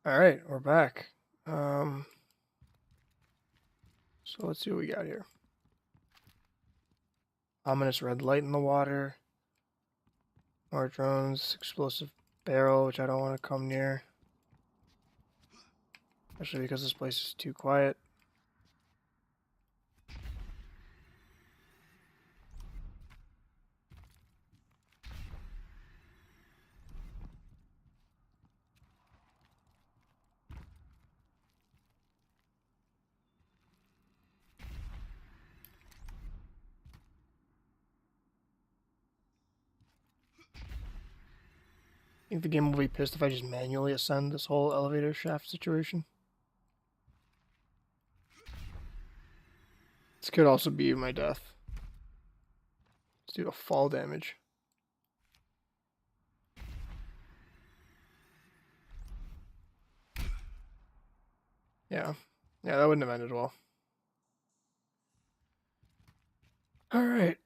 All right, we're back. So let's see what we got here. Ominous red light in the water. More drones. Explosive barrel, which I don't want to come near. Especially because this place is too quiet. I think the game will be pissed if I just manually ascend this whole elevator shaft situation. This could also be my death. Let's do a fall damage. Yeah, that wouldn't have ended well. All right,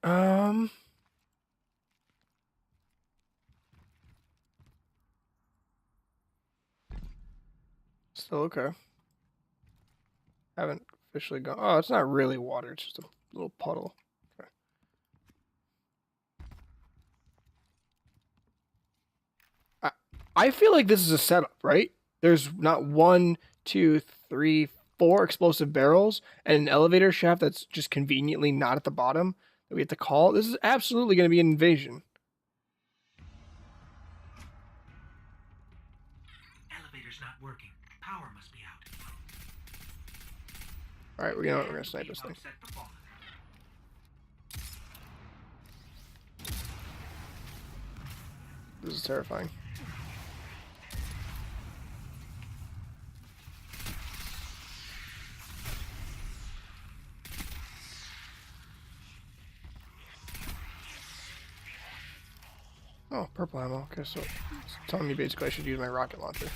still okay. Haven't officially gone. Oh, it's not really water. It's just a little puddle. Okay. I feel like this is a setup, right? There's not 1, 2, 3, 4 explosive barrels and an elevator shaft that's just conveniently not at the bottom that we have to call. This is absolutely going to be an invasion. Elevator's not working. Power must be out. All right, we're gonna snipe this thing. This is terrifying. Oh, purple ammo. Okay, so it's telling me basically I should use my rocket launcher.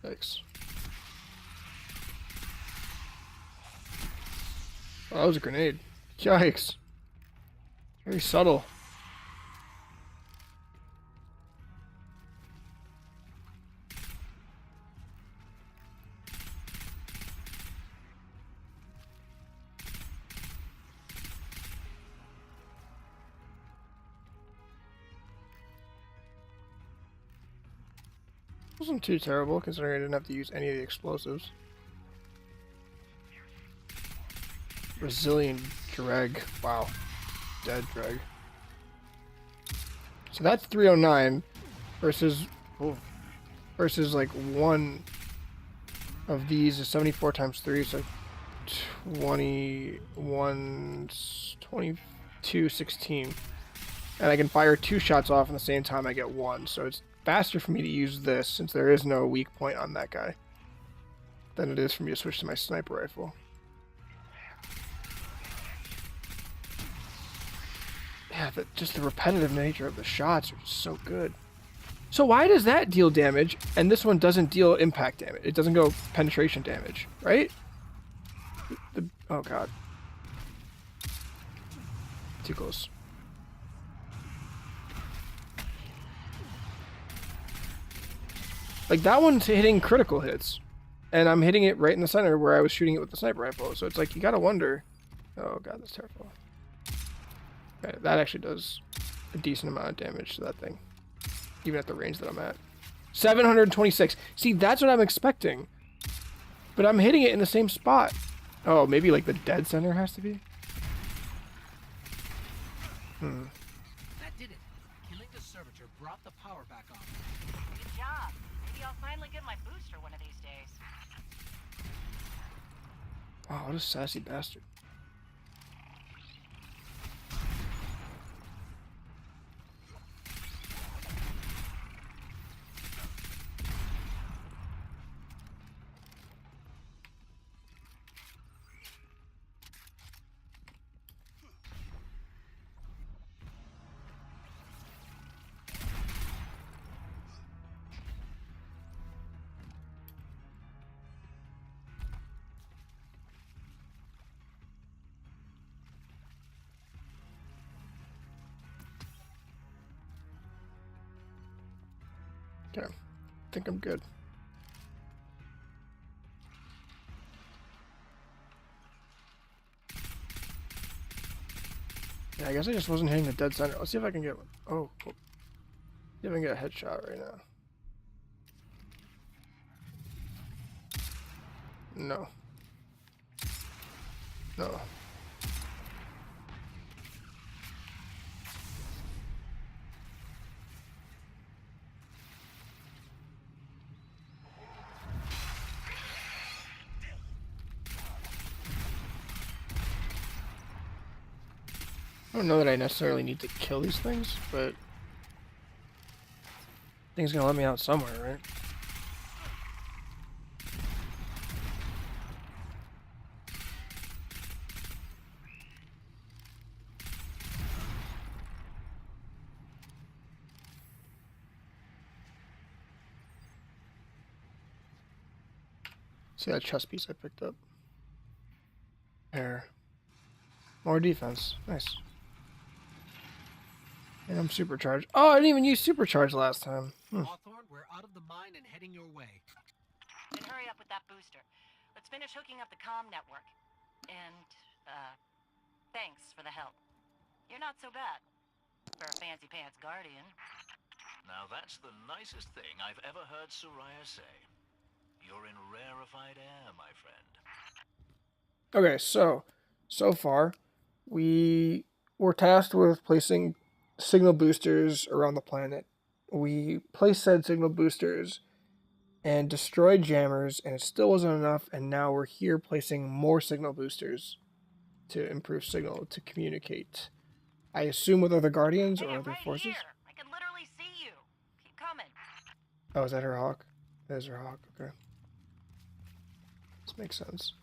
Thanks. Oh, that was a grenade. Yikes. Very subtle. Wasn't too terrible considering I didn't have to use any of the explosives. Brazilian dreg. Wow. Dead dreg. So that's 309 versus like one of these is 74 times 3, so 21, 22, 16. And I can fire 2 shots off in the same time I get 1, so it's faster for me to use this since there is no weak point on that guy than it is for me to switch to my sniper rifle. Yeah, just the repetitive nature of the shots are just so good. So why does that deal damage and this one doesn't deal impact damage? It doesn't go penetration damage, right? Oh god. Too close. Like, that one's hitting critical hits. And I'm hitting it right in the center where I was shooting it with the sniper rifle. So it's like, you gotta wonder. Oh god, that's terrible. Okay, that actually does a decent amount of damage to that thing. Even at the range that I'm at. 726. See, that's what I'm expecting. But I'm hitting it in the same spot. Oh, maybe like the dead center has to be? That did it. Killing the servitor brought the power back on. Good job. Maybe I'll finally get my booster one of these days. Wow, what a sassy bastard. Okay. I think I'm good. Yeah, I guess I just wasn't hitting the dead center. Let's see if I can get one. Oh, cool. See if I can get a headshot right now. No. No. I don't know that I necessarily need to kill these things, but things gonna let me out somewhere, right? See that chest piece I picked up? There. More defense. Nice. And I'm supercharged. Oh, I didn't even use supercharge last time. Hawthorne, we're out of the mine and heading your way. Then hurry up with that booster. Let's finish hooking up the comm network. And, thanks for the help. You're not so bad. For a fancy pants guardian. Now that's the nicest thing I've ever heard Soraya say. You're in rarefied air, my friend. Okay, so far, we were tasked with placing signal boosters around the planet. We placed said signal boosters and destroyed jammers, and it still wasn't enough, and now we're here placing more signal boosters to improve signal to communicate. I assume with other guardians or Hey, I'm other right forces? here. I can literally see you. Keep coming. Oh, is that her hawk? That is her hawk, okay. This makes sense.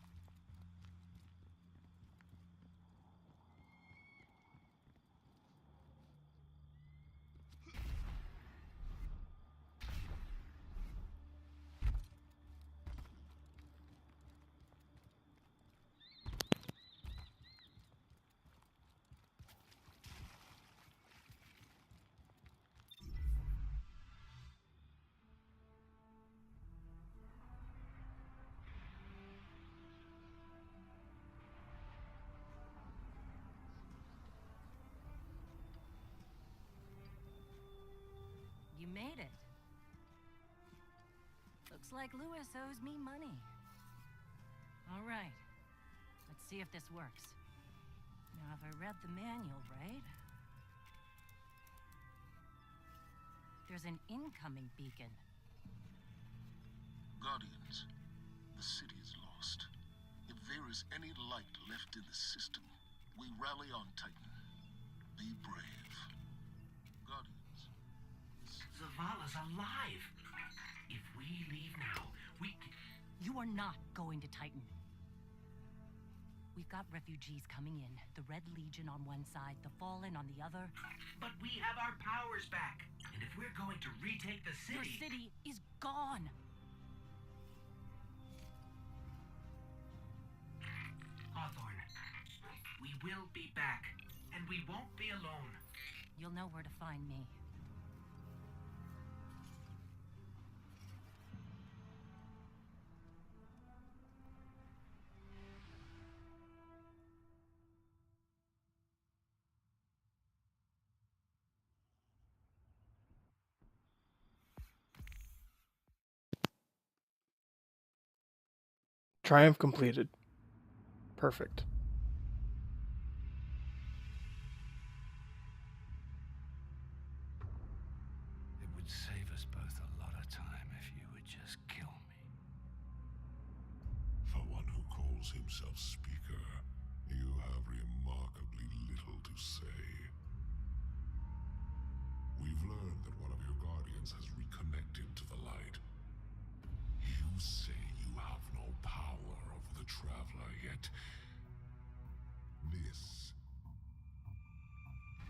You made it. Looks like Lewis owes me money. All right. Let's see if this works. Now, if I read the manual right... There's an incoming beacon. Guardians, the city is lost. If there is any light left in the system, we rally on Titan. Be brave. Guardians. Zavala's alive. If we leave now, we can... You are not going to Titan. We've got refugees coming in. The Red Legion on one side, the Fallen on the other. But we have our powers back. And if we're going to retake the Your city... city is gone. Hawthorne, we will be back. And we won't be alone. You'll know where to find me. Triumph completed. Perfect. It would save us both a lot of time if you would just kill me. For one who calls himself Speaker, you have remarkably little to say. We've learned that one of your guardians has reconnected to the light. You say you have no power over the Traveler, yet this...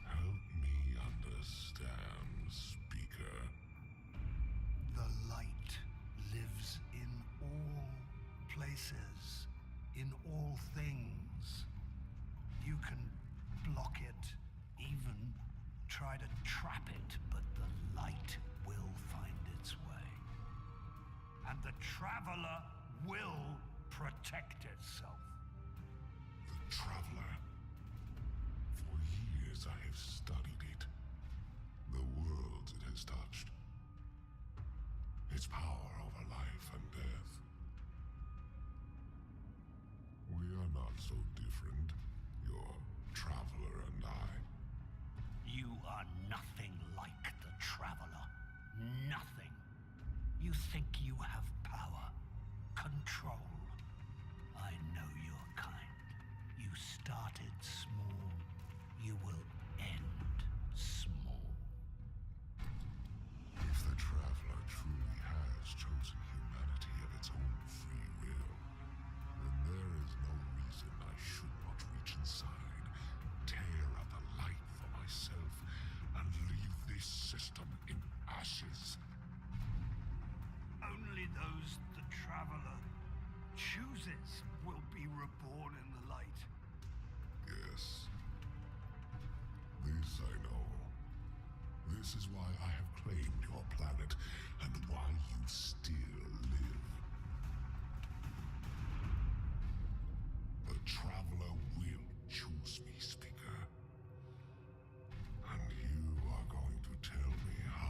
Help me understand, Speaker. The light lives in all places, in all things. You can block it, even try to trap it, but the light will find its and the Traveler will protect itself. The Traveler. For years I have studied it. The worlds it has touched. Its power over life and death. We are not so different, your Traveler and I. You are nothing like the Traveler. Nothing. You think you have power, control. I know your kind. You started small. You will end small. If the Traveler truly has chosen humanity of its own free will, then there is no reason I should not reach inside, tear at the light for myself, and leave this system in ashes. Only those the Traveler chooses will be reborn in the light. Yes. This I know. This is why I have claimed your planet, and why you still live. The Traveler will choose me, Speaker. And you are going to tell me how.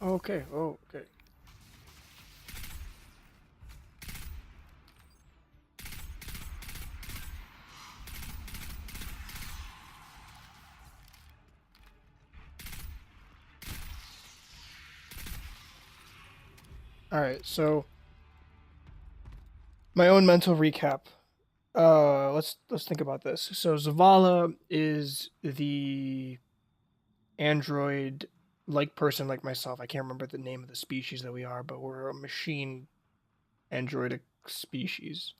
Okay. Oh, okay. All right. So my own mental recap. Let's think about this. So Zavala is the android like person like myself. I can't remember the name of the species that we are, but we're a machine androidic species.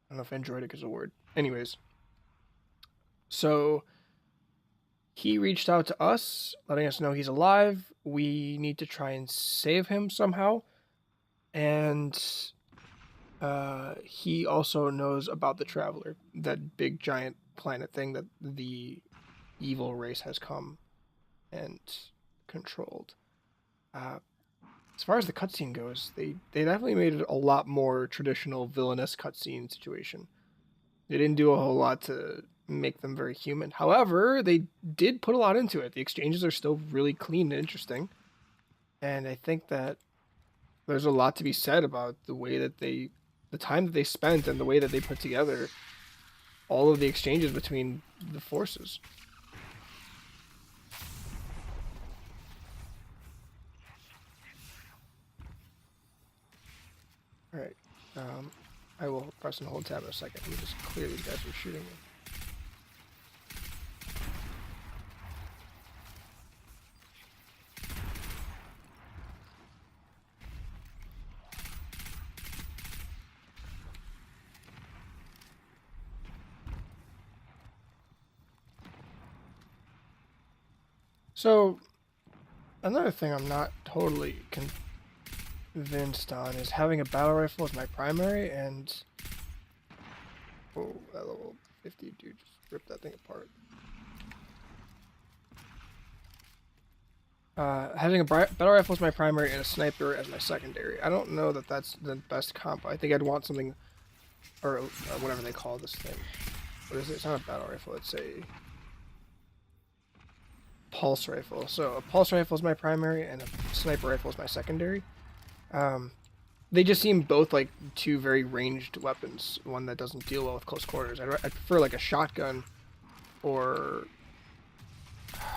I don't know if androidic is a word. Anyways, so he reached out to us, letting us know he's alive. We need to try and save him somehow. And he also knows about the Traveler, that big giant planet thing that the evil race has come and controlled. As far as the cutscene goes, they definitely made it a lot more traditional villainous cutscene situation. They didn't do a whole lot to make them very human. However, they did put a lot into it. The exchanges are still really clean and interesting. And I think that there's a lot to be said about the way that the time that they spent and the way that they put together all of the exchanges between the forces. Alright, I will press and hold tab in a second. Let me just clear these guys from shooting me. So, another thing I'm not totally convinced on is having a battle rifle as my primary, and oh, that level 50 dude just ripped that thing apart. Having a battle rifle as my primary and a sniper as my secondary. I don't know that that's the best combo. I think I'd want something, or whatever they call this thing. What is it? It's not a battle rifle. It's a pulse rifle. So a pulse rifle is my primary and a sniper rifle is my secondary. They just seem both like two very ranged weapons. One that doesn't deal well with close quarters. I prefer like a shotgun or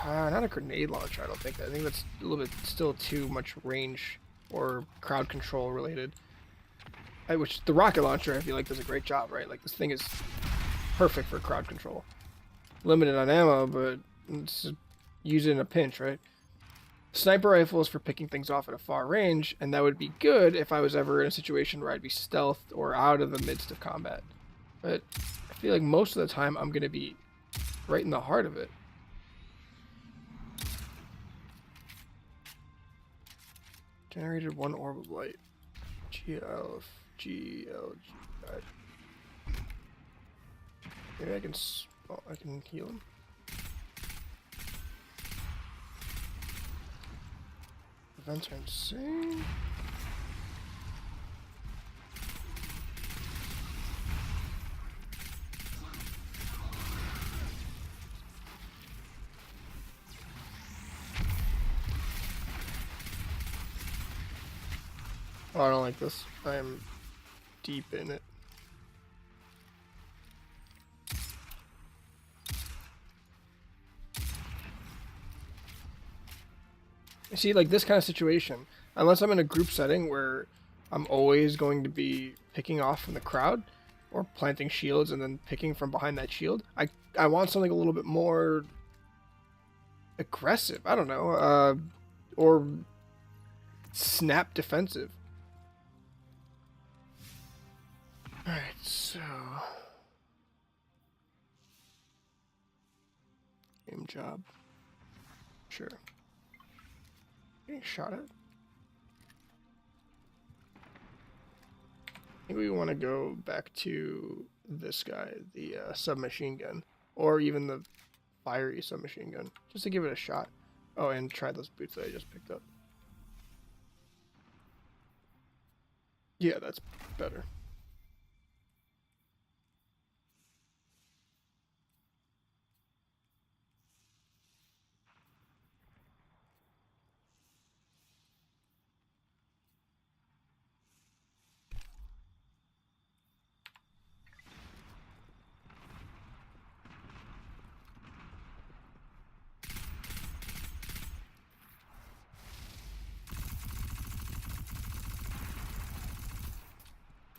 Not a grenade launcher, I don't think. I think that's a little bit still too much range or crowd control related. Which the rocket launcher, I feel like, does a great job, right? Like, this thing is perfect for crowd control. Limited on ammo, but it's use it in a pinch, right? Sniper rifle is for picking things off at a far range, and that would be good if I was ever in a situation where I'd be stealthed or out of the midst of combat. But I feel like most of the time I'm going to be right in the heart of it. Generated 1 orb of light. GL. Maybe I can. Oh, I can heal him. Events are insane. Oh, I don't like this. I am deep in it. You see, like this kind of situation, unless I'm in a group setting where I'm always going to be picking off from the crowd or planting shields and then picking from behind that shield, I want something a little bit more aggressive. I don't know, or snap defensive. Alright, so aim job. Sure. Getting shot at. I think we want to go back to this guy, the submachine gun, or even the fiery submachine gun, just to give it a shot. Oh, and try those boots that I just picked up. Yeah, that's better.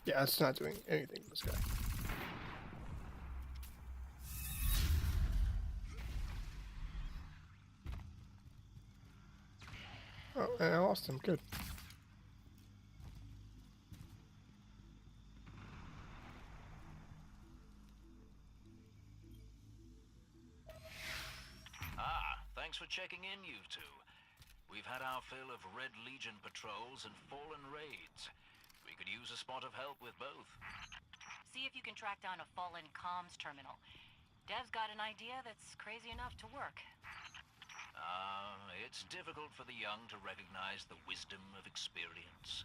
Yeah, it's not doing anything to this guy. Oh, and I lost him. Good. Thanks for checking in, you two. We've had our fill of Red Legion patrols and Fallen raids. We could use a spot of help with both. See if you can track down a fallen comms terminal. Dev's got an idea that's crazy enough to work. It's difficult for the young to recognize the wisdom of experience.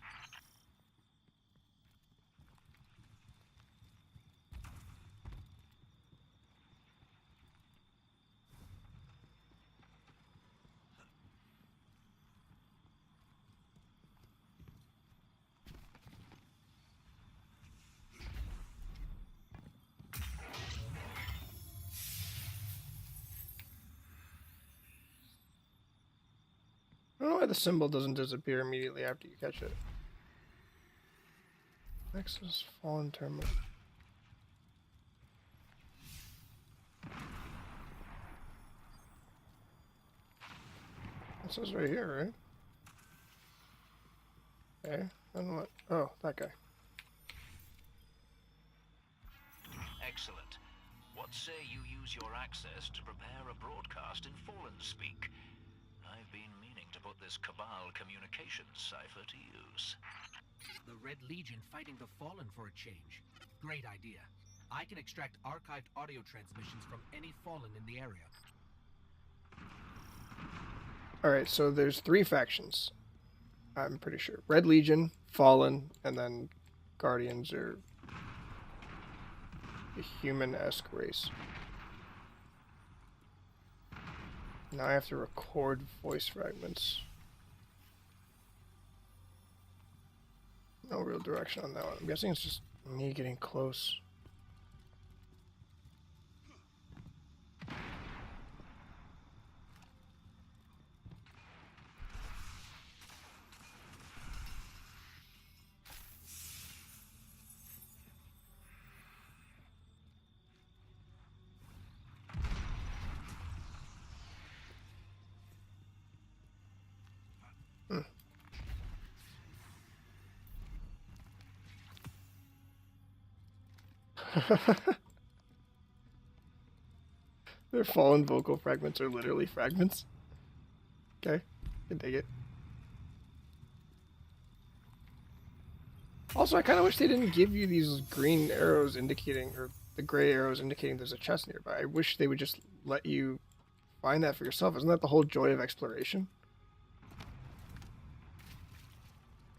I don't know why the symbol doesn't disappear immediately after you catch it. Nexus Fallen Terminal. It says right here, right? Okay, and what? Oh, that guy. Excellent. What say you use your access to prepare a broadcast in Fallen speak? I've been meaning to put this Cabal communications cipher to use. The Red Legion fighting the Fallen for a change. Great idea. I can extract archived audio transmissions from any Fallen in the area. Alright, so there's 3 factions. I'm pretty sure. Red Legion, Fallen, and then Guardians are a human-esque race. Now I have to record voice fragments. No real direction on that one. I'm guessing it's just me getting close. Their fallen vocal fragments are literally fragments. Okay, can dig it. Also, I kind of wish they didn't give you these green arrows indicating, or the gray arrows indicating there's a chest nearby. I wish they would just let you find that for yourself. Isn't that the whole joy of exploration?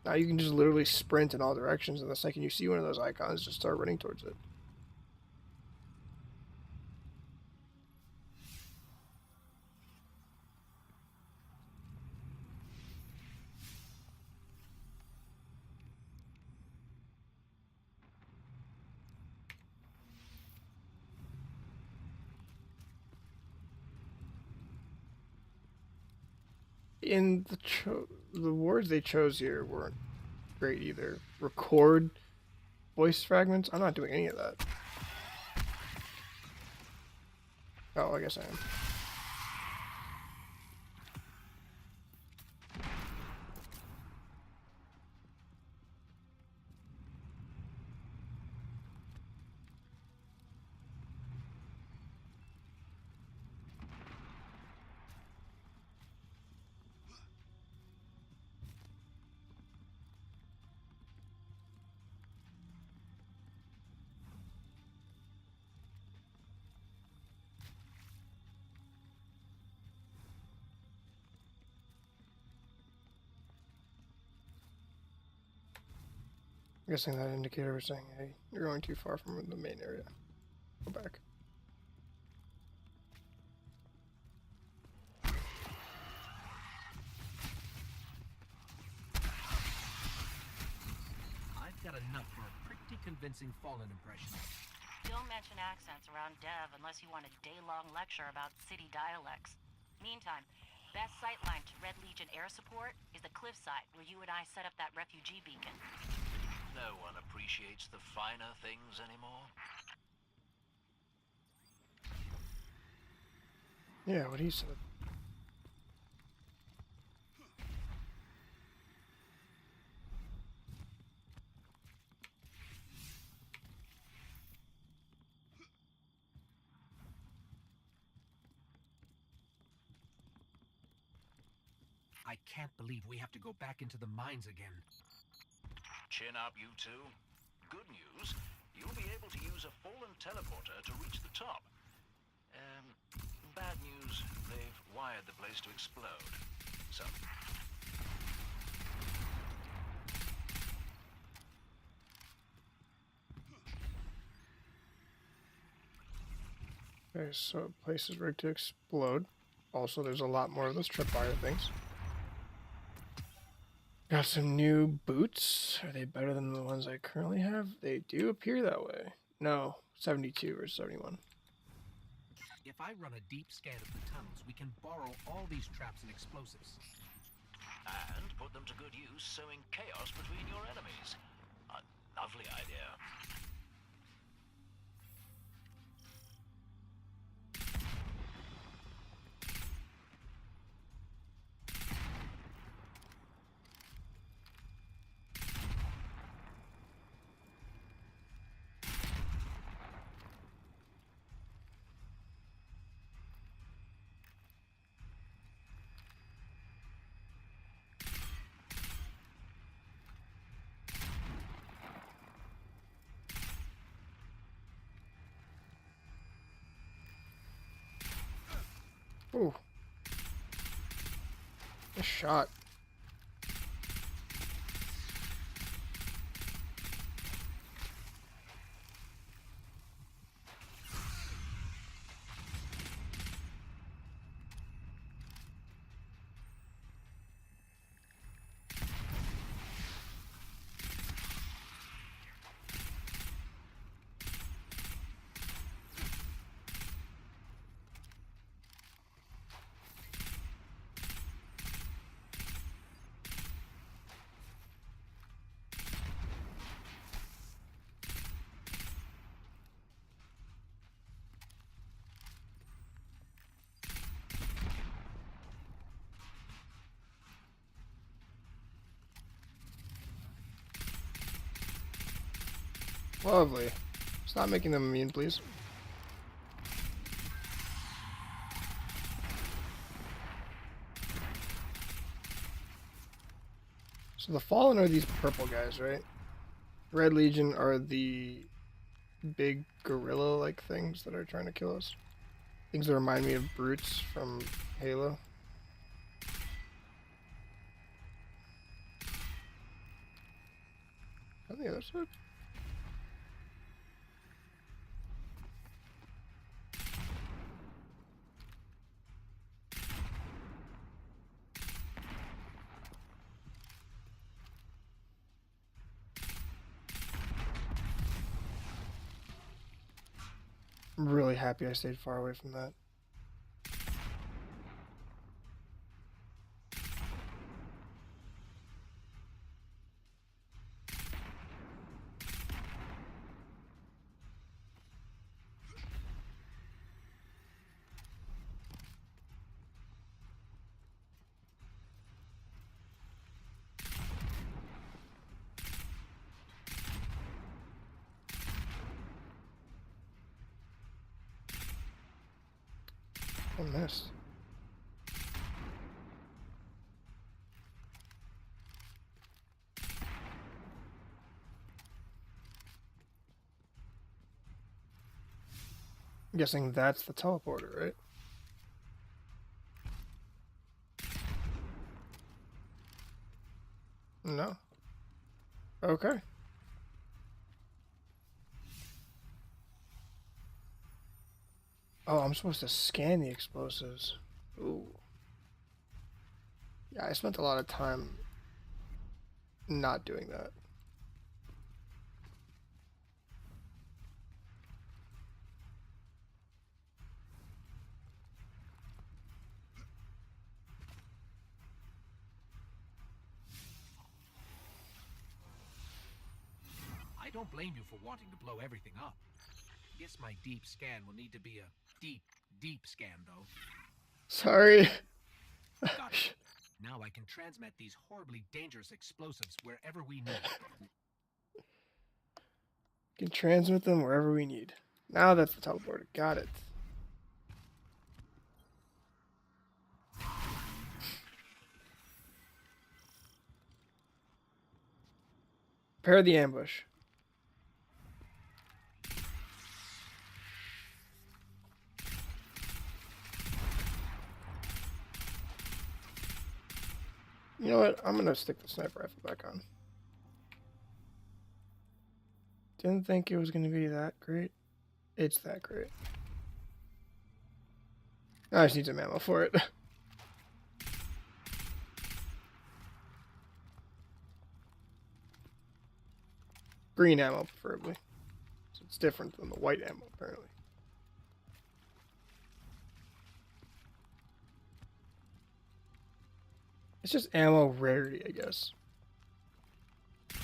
Now you can just literally sprint in all directions, and the second you see one of those icons, just start running towards it. In the words they chose here weren't great either. Record voice fragments? I'm not doing any of that. Oh, I guess I am. I'm guessing that indicator was saying, hey, you're going too far from the main area. Go back. I've got enough for a pretty convincing Fallen impression. Don't mention accents around Dev unless you want a day-long lecture about city dialects. Meantime, best sightline to Red Legion air support is the cliffside where you and I set up that refugee beacon. No one appreciates the finer things anymore. Yeah, what he said. I can't believe we have to go back into the mines again. Chin up, you two. Good news, you'll be able to use a Fallen teleporter to reach the top. Bad news, they've wired the place to explode. So... Okay, so place is rigged to explode. Also, there's a lot more of those tripwire things. Got some new boots. Are they better than the ones I currently have? They do appear that way. No, 72 or 71. If I run a deep scan of the tunnels, we can borrow all these traps and explosives. And put them to good use sowing chaos between your enemies. A lovely idea. Ooh. A shot. Lovely. Stop making them immune, please. So the Fallen are these purple guys, right? Red Legion are the big gorilla-like things that are trying to kill us. Things that remind me of brutes from Halo. On the other side? I'm really happy I stayed far away from that. I missed. I'm guessing that's the teleporter, right? No. Okay. Oh, I'm supposed to scan the explosives. Ooh. Yeah, I spent a lot of time not doing that. I don't blame you for wanting to blow everything up. Guess my deep scan will need to be a deep scan, though. Sorry. Got it. Now I can transmit these horribly dangerous explosives wherever we need. Can transmit them wherever we need. Now that's the teleporter. Got it. Prepare the ambush. You know what? I'm gonna stick the sniper rifle back on. Didn't think it was gonna be that great. It's that great. I just need some ammo for it. Green ammo, preferably. So it's different than the white ammo, apparently. It's just ammo rarity, I guess. As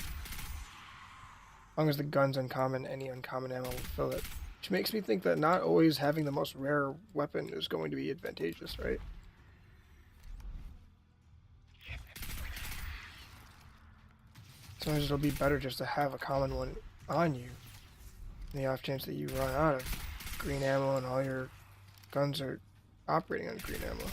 long as the gun's uncommon, any uncommon ammo will fill it. Which makes me think that not always having the most rare weapon is going to be advantageous, right? Sometimes it'll be better just to have a common one on you. In the off chance that you run out of green ammo and all your guns are operating on green ammo.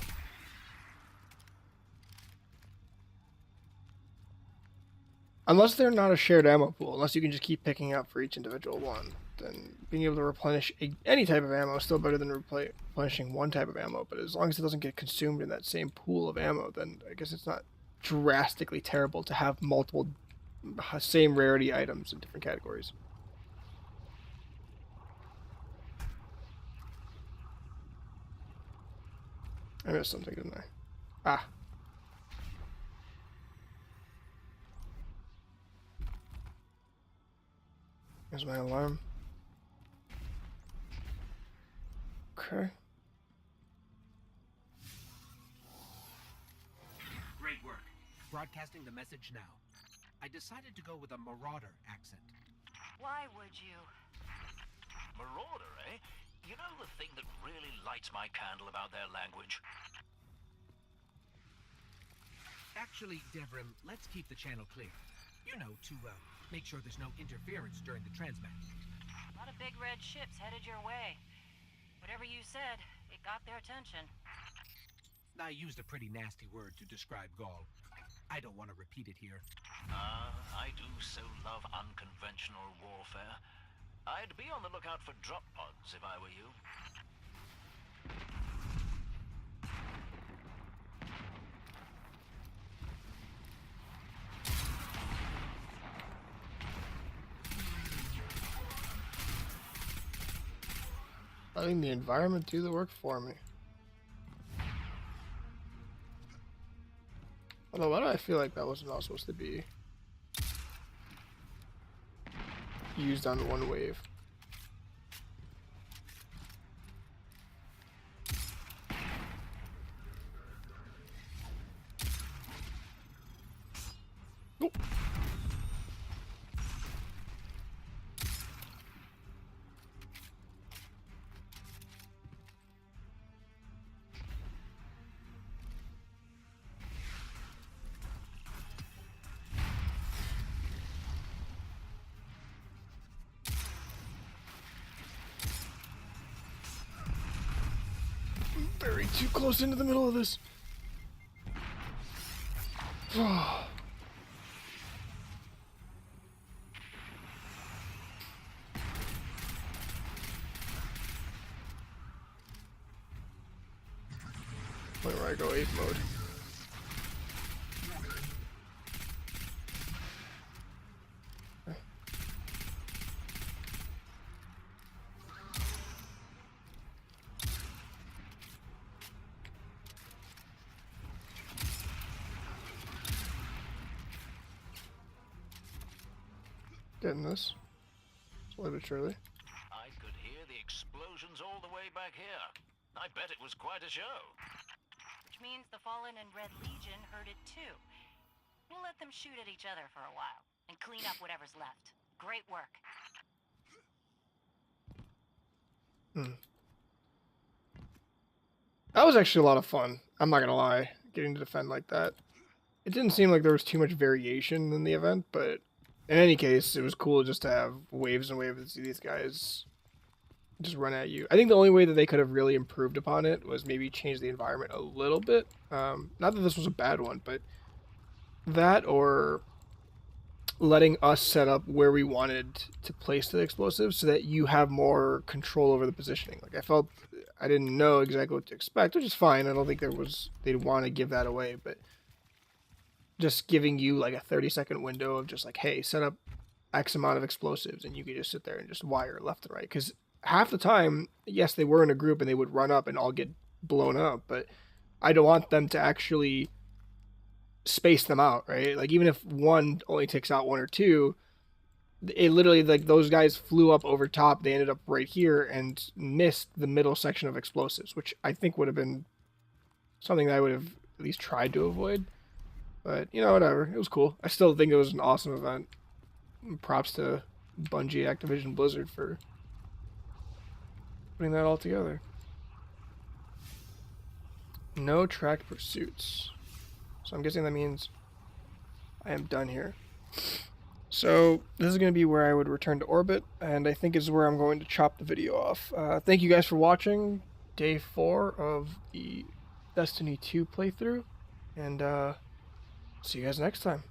Unless they're not a shared ammo pool, unless you can just keep picking up for each individual one, then being able to replenish any type of ammo is still better than replenishing one type of ammo. But as long as it doesn't get consumed in that same pool of ammo, then I guess it's not drastically terrible to have multiple same rarity items in different categories. I missed something, didn't I? Ah. There's my alarm. Okay. Great work. Broadcasting the message now. I decided to go with a marauder accent. Why would you? Marauder, eh? You know the thing that really lights my candle about their language? Actually, Devrim, let's keep the channel clear. You know, to make sure there's no interference during the transmat. Not lot of big red ships headed your way. Whatever you said, it got their attention. I used a pretty nasty word to describe Gaul. I don't want to repeat it here. I do so love unconventional warfare. I'd be on the lookout for drop pods if I were you. Letting the environment do the work for me. Although, why do I feel like that wasn't all supposed to be used on one wave? Nope. Very too close into the middle of this. Where I go ape mode. Getting this. Slowly but surely. I could hear the explosions all the way back here. I bet it was quite a show. Which means the Fallen and Red Legion heard it too. We'll let them shoot at each other for a while and clean up whatever's left. Great work. That was actually a lot of fun. I'm not gonna lie, getting to defend like that. It didn't seem like there was too much variation in the event, but in any case, it was cool just to have waves and waves of these guys just run at you. I think the only way that they could have really improved upon it was maybe change the environment a little bit. Not that this was a bad one, but that or letting us set up where we wanted to place the explosives so that you have more control over the positioning. Like, I felt I didn't know exactly what to expect, which is fine. I don't think they'd want to give that away, but just giving you like a 30-second window of just like, hey, set up X amount of explosives, and you could just sit there and just wire left and right. Because half the time, yes, they were in a group and they would run up and all get blown up, but I don't want them to actually space them out, right? Like, even if one only takes out one or two, it literally, like, those guys flew up over top. They ended up right here and missed the middle section of explosives, which I think would have been something that I would have at least tried to avoid. But, you know, whatever. It was cool. I still think it was an awesome event. Props to Bungie, Activision, Blizzard for putting that all together. No tracked pursuits. So I'm guessing that means I am done here. So this is going to be where I would return to orbit, and I think is where I'm going to chop the video off. Thank you guys for watching Day 4 of the Destiny 2 playthrough, and see you guys next time.